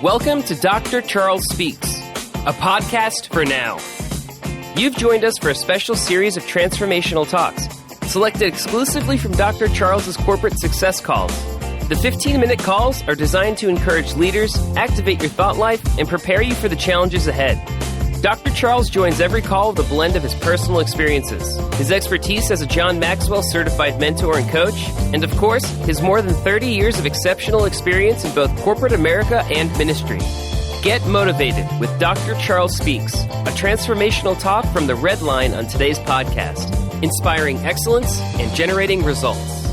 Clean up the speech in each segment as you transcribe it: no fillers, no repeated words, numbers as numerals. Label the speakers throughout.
Speaker 1: Welcome to Dr. Charles Speaks, a podcast for now. You've joined us for a special series of transformational talks, selected exclusively from Dr. Charles's corporate success calls. The 15-minute calls are designed to encourage leaders, activate your thought life, and prepare you for the challenges ahead. Dr. Charles joins every call with a blend of his personal experiences, his expertise as a John Maxwell certified mentor and coach, and of course, his more than 30 years of exceptional experience in both corporate America and ministry. Get motivated with Dr. Charles Speaks, a transformational talk from the Reddline on today's podcast, inspiring excellence and generating results.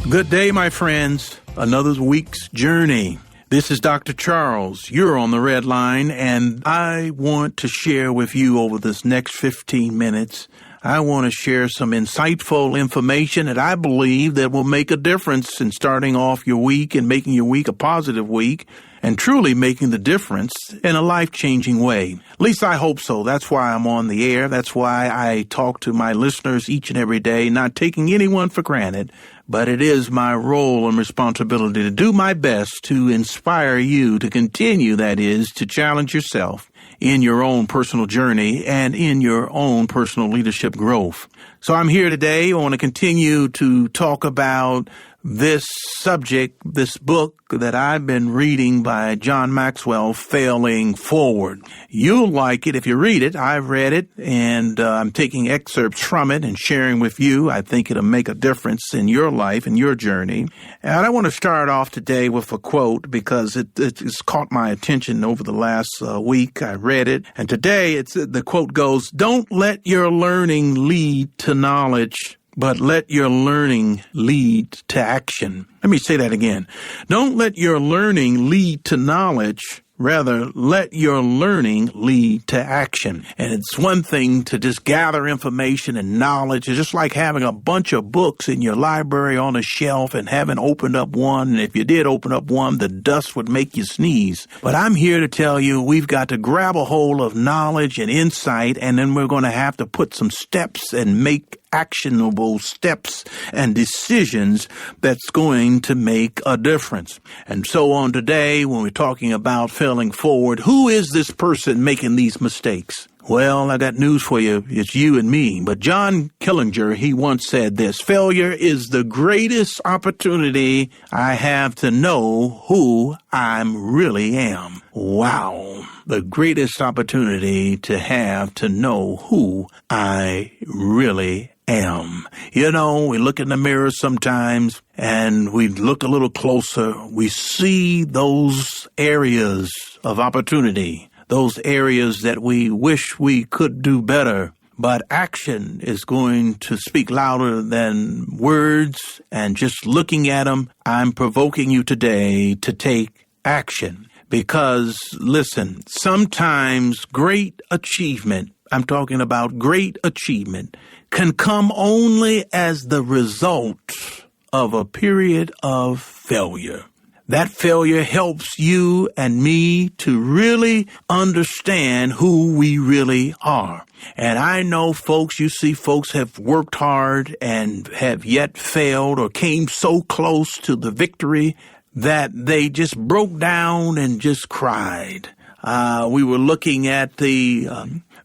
Speaker 2: Good day, my friends. Another week's journey. This is Dr. Charles. You're on the Reddline, and I want to share with you over this next 15 minutes. I want to share some insightful information that I believe that will make a difference in starting off your week and making your week a positive week and truly making the difference in a life-changing way. At least I hope so. That's why I'm on the air. That's why I talk to my listeners each and every day, not taking anyone for granted. But it is my role and responsibility to do my best to inspire you to continue, that is, to challenge yourself in your own personal journey and in your own personal leadership growth. So I'm here today. I want to continue to talk about this subject, this book that I've been reading by John Maxwell, Failing Forward. You'll like it if you read it. I've read it, and I'm taking excerpts from it and sharing with you. I think it'll make a difference in your life and your journey. And I want to start off today with a quote because it's caught my attention over the last week. I read it, and today the quote goes, "Don't let your learning lead to knowledge, but let your learning lead to action." Let me say that again. Don't let your learning lead to knowledge. Rather, let your learning lead to action. And it's one thing to just gather information and knowledge. It's just like having a bunch of books in your library on a shelf and haven't opened up one. And if you did open up one, the dust would make you sneeze. But I'm here to tell you we've got to grab a hold of knowledge and insight, and then we're going to have to put some steps and make actionable steps and decisions that's going to make a difference. And so on today, when we're talking about failing forward, who is this person making these mistakes? Well, I got news for you. It's you and me. But John Killinger, he once said this: failure is the greatest opportunity I have to know who I really am. Wow. The greatest opportunity to have to know who I really am. You know, we look in the mirror sometimes and we look a little closer. We see those areas of opportunity, those areas that we wish we could do better. But action is going to speak louder than words, and just looking at them, I'm provoking you today to take action. Because, listen, sometimes great achievement, I'm talking about great achievement, can come only as the result of a period of failure. That failure helps you and me to really understand who we really are. And I know folks, you see folks have worked hard and have yet failed or came so close to the victory that they just broke down and just cried. We were looking at the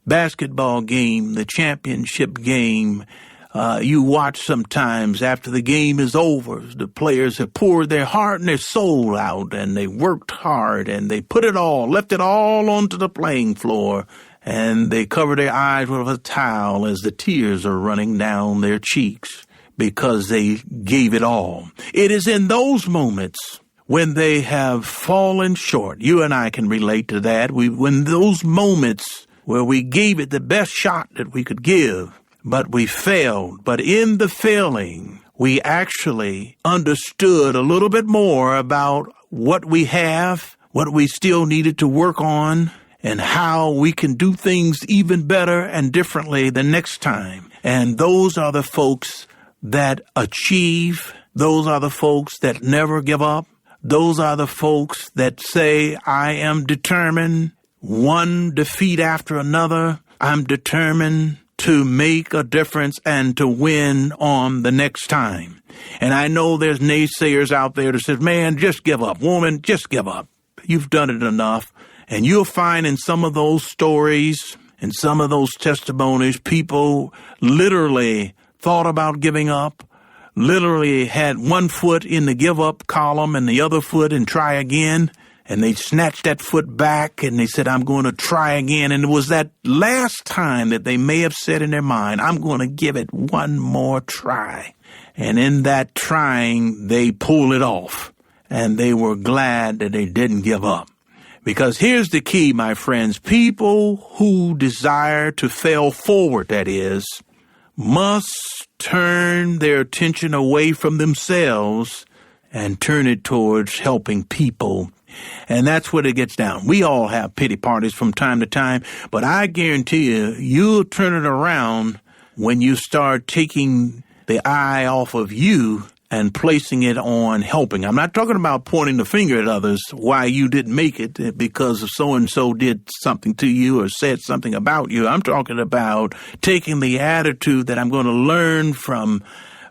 Speaker 2: basketball game, the championship game. You watch sometimes after the game is over, the players have poured their heart and their soul out, and they worked hard, and they put it all, left it all onto the playing floor, and they cover their eyes with a towel as the tears are running down their cheeks because they gave it all. It is in those moments when they have fallen short. You and I can relate to that. When those moments where we gave it the best shot that we could give, but we failed. But in the failing, we actually understood a little bit more about what we have, what we still needed to work on, and how we can do things even better and differently the next time. And those are the folks that achieve. Those are the folks that never give up. Those are the folks that say, I am determined, one defeat after another. I'm determined to make a difference and to win on the next time. And I know there's naysayers out there that says, man, just give up. Woman, just give up. You've done it enough. And you'll find in some of those stories and some of those testimonies, people literally thought about giving up, literally had one foot in the give up column and the other foot in try again. And they snatched that foot back and they said, I'm going to try again. And it was that last time that they may have said in their mind, I'm going to give it one more try. And in that trying, they pulled it off. And they were glad that they didn't give up. Because here's the key, my friends. People who desire to fail forward, that is, must turn their attention away from themselves and turn it towards helping people. And that's what it gets down. We all have pity parties from time to time, but I guarantee you, you'll turn it around when you start taking the eye off of you and placing it on helping. I'm not talking about pointing the finger at others why you didn't make it because so-and-so did something to you or said something about you. I'm talking about taking the attitude that I'm going to learn from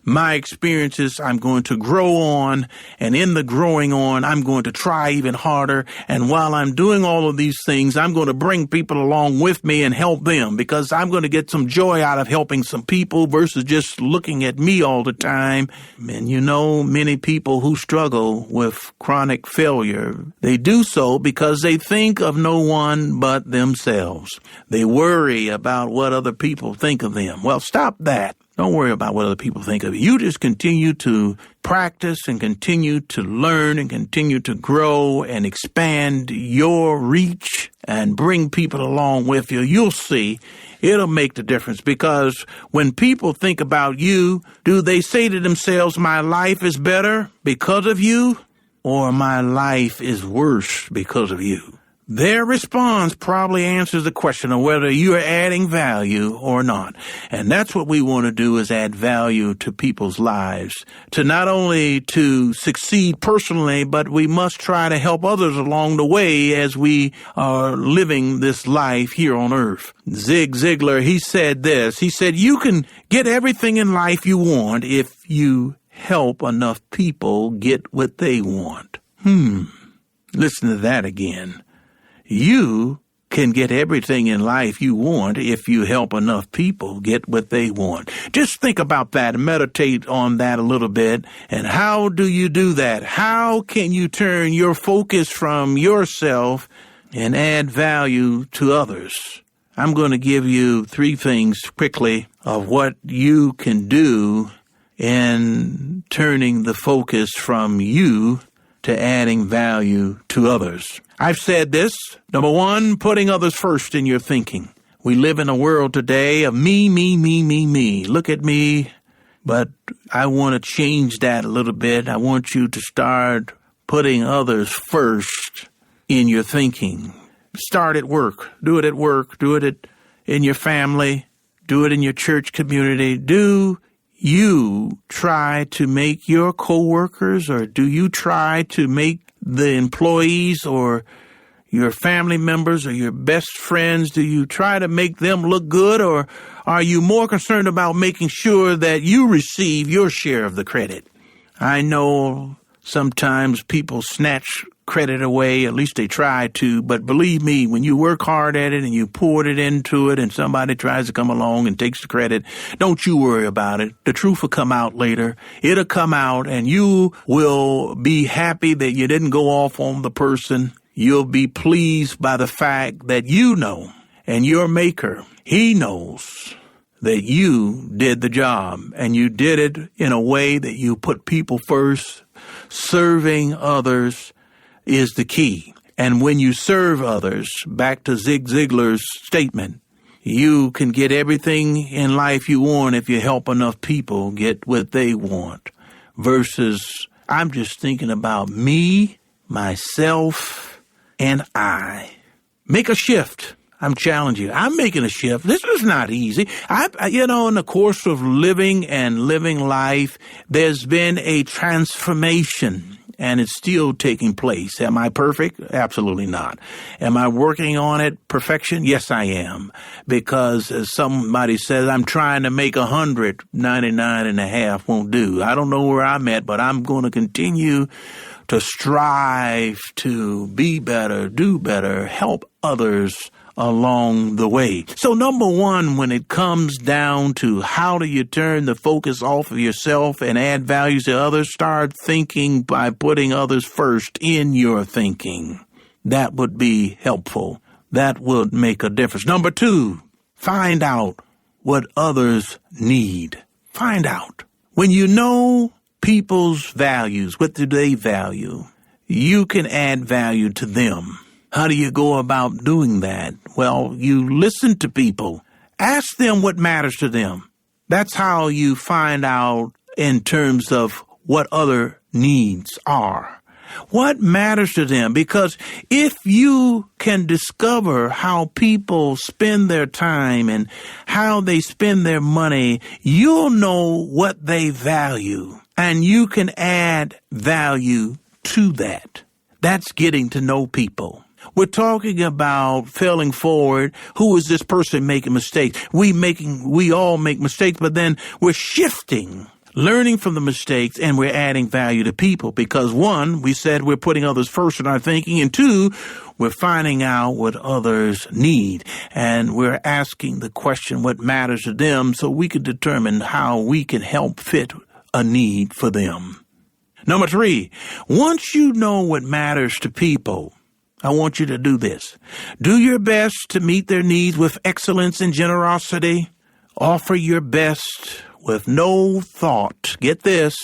Speaker 2: my experiences, I'm going to grow on, and in the growing on, I'm going to try even harder. And while I'm doing all of these things, I'm going to bring people along with me and help them because I'm going to get some joy out of helping some people versus just looking at me all the time. And you know, many people who struggle with chronic failure, they do so because they think of no one but themselves. They worry about what other people think of them. Well, stop that. Don't worry about what other people think of you. You just continue to practice and continue to learn and continue to grow and expand your reach and bring people along with you. You'll see it'll make the difference because when people think about you, do they say to themselves, my life is better because of you or my life is worse because of you? Their response probably answers the question of whether you are adding value or not. And that's what we want to do is add value to people's lives, to not only to succeed personally, but we must try to help others along the way as we are living this life here on earth. Zig Ziglar, he said this. He said, you can get everything in life you want if you help enough people get what they want. Listen to that again. You can get everything in life you want if you help enough people get what they want. Just think about that and meditate on that a little bit. And how do you do that? How can you turn your focus from yourself and add value to others? I'm going to give you 3 things quickly of what you can do in turning the focus from you to adding value to others. I've said this. Number 1, putting others first in your thinking. We live in a world today of me, me, me, me, me. Look at me. But I want to change that a little bit. I want you to start putting others first in your thinking. Start at work. Do it at work. Do it in your family. Do it in your church community. Do you try to make your coworkers, or do you try to make the employees or your family members or your best friends, do you try to make them look good, or are you more concerned about making sure that you receive your share of the credit? I know sometimes people snatch credit away, at least they try to, but believe me, when you work hard at it and you poured it into it and somebody tries to come along and takes the credit, don't you worry about it. The truth will come out later. It'll come out and you will be happy that you didn't go off on the person. You'll be pleased by the fact that you know, and your maker, he knows that you did the job and you did it in a way that you put people first. Serving others is the key. And when you serve others, back to Zig Ziglar's statement, you can get everything in life you want if you help enough people get what they want. Versus, I'm just thinking about me, myself, and I. Make a shift. I'm challenging you. I'm making a shift. This is not easy. In the course of living and living life, there's been a transformation, and it's still taking place. Am I perfect? Absolutely not. Am I working on it? Perfection? Yes, I am. Because as somebody says, I'm trying to make 100, 99 and a half won't do. I don't know where I'm at, but I'm going to continue to strive to be better, do better, help others along the way. So number one, when it comes down to how do you turn the focus off of yourself and add values to others, start thinking by putting others first in your thinking. That would be helpful. That would make a difference. Number two, find out what others need. Find out. When you know people's values, what do they value, you can add value to them. How do you go about doing that? Well, you listen to people. Ask them what matters to them. That's how you find out in terms of what other needs are. What matters to them? Because if you can discover how people spend their time and how they spend their money, you'll know what they value, and you can add value to that. That's getting to know people. We're talking about failing forward. Who is this person making mistakes? We all make mistakes, but then we're shifting, learning from the mistakes, and we're adding value to people because one, we said we're putting others first in our thinking, and two, we're finding out what others need, and we're asking the question what matters to them so we can determine how we can help fit a need for them. Number three, once you know what matters to people, I want you to do this. Do your best to meet their needs with excellence and generosity. Offer your best with no thought. Get this.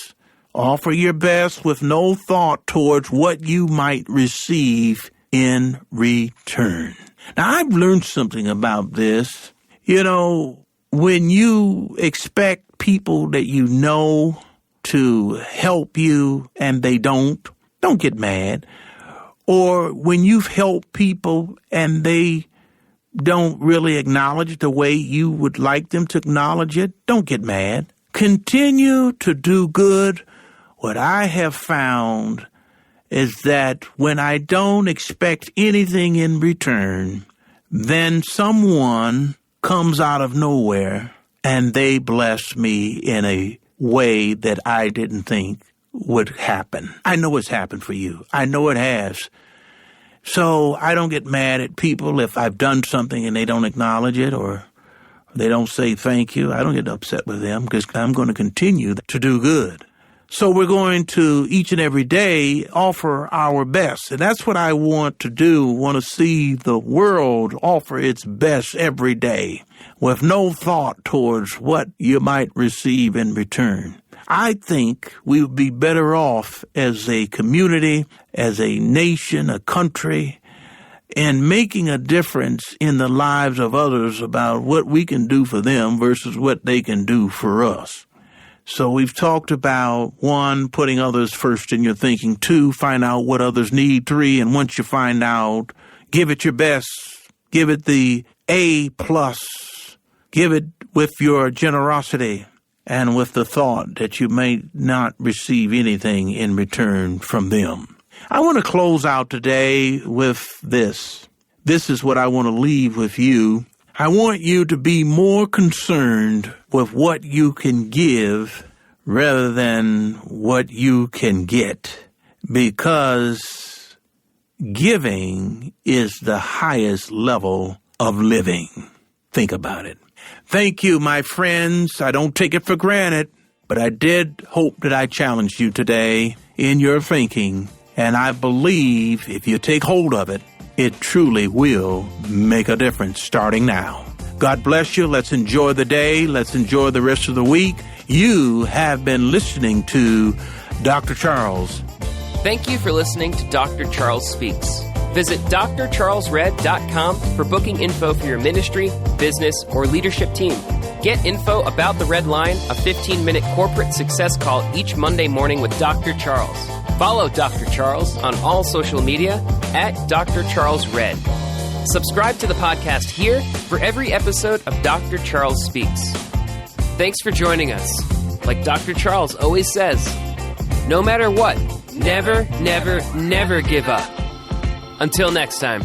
Speaker 2: Offer your best with no thought towards what you might receive in return. Now, I've learned something about this. You know, when you expect people that you know to help you and they don't get mad. Or when you've helped people and they don't really acknowledge the way you would like them to acknowledge it, don't get mad. Continue to do good. What I have found is that when I don't expect anything in return, then someone comes out of nowhere and they bless me in a way that I didn't think would happen. I know it's happened for you. I know it has. So I don't get mad at people if I've done something and they don't acknowledge it or they don't say thank you. I don't get upset with them because I'm going to continue to do good. So we're going to each and every day offer our best. And that's what I want to do. Want to see the world offer its best every day with no thought towards what you might receive in return. I think we would be better off as a community, as a nation, a country, in making a difference in the lives of others about what we can do for them versus what they can do for us. So we've talked about, one, putting others first in your thinking. Two, find out what others need. Three, and once you find out, give it your best. Give it the A+. Give it with your generosity and with the thought that you may not receive anything in return from them. I want to close out today with this. This is what I want to leave with you. I want you to be more concerned with what you can give rather than what you can get, because giving is the highest level of living. Think about it. Thank you, my friends. I don't take it for granted, but I did hope that I challenged you today in your thinking, and I believe if you take hold of it, it truly will make a difference starting now. God bless you. Let's enjoy the day. Let's enjoy the rest of the week. You have been listening to Dr. Charles.
Speaker 1: Thank you for listening to Dr. Charles Speaks. Visit drcharlesred.com for booking info for your ministry, business, or leadership team. Get info about the Red Line, a 15-minute corporate success call each Monday morning with Dr. Charles. Follow Dr. Charles on all social media at Dr. Charles Red. Subscribe to the podcast here for every episode of Dr. Charles Speaks. Thanks for joining us. Like Dr. Charles always says, no matter what, never, never, never give up. Until next time.